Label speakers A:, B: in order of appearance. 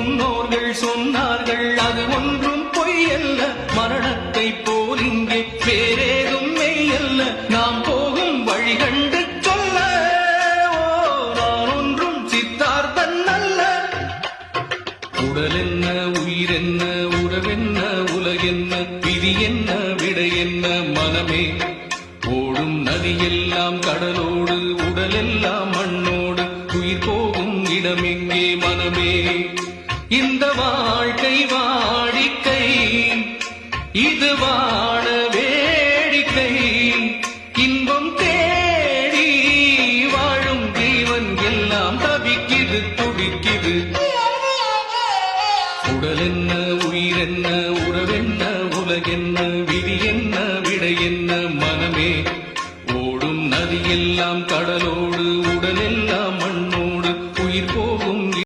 A: முன்னோர்கள் சொன்னார்கள் அது ஒன்றும் பொய்யல்ல, மரணத்தை போல் இங்கே வேறேதும் மெய்யல்ல. நாம் போகும் வழி கண்டு சொல்ல நான் ஒன்றும் சித்தார்த்தன் அல்ல. உடல் என்ன, உயிர் என்ன, உறவென்ன, உலகென்ன, விதி என்ன, விடை என்ன மனமே. ஓடும் நதியெல்லாம் கடலோடு, உடலெல்லாம் மண்ணோடு, உயிர் போகும் இடமெங்கே மனமே. இந்த வாழ்க்கை வாடிக்கை, இது வாழ வேடிக்கை. இன்பம் தேடி வாழும் ஜீவன் எல்லாம் தவிக்குது துடிக்குது. உடல் என்ன, உயிர் என்ன,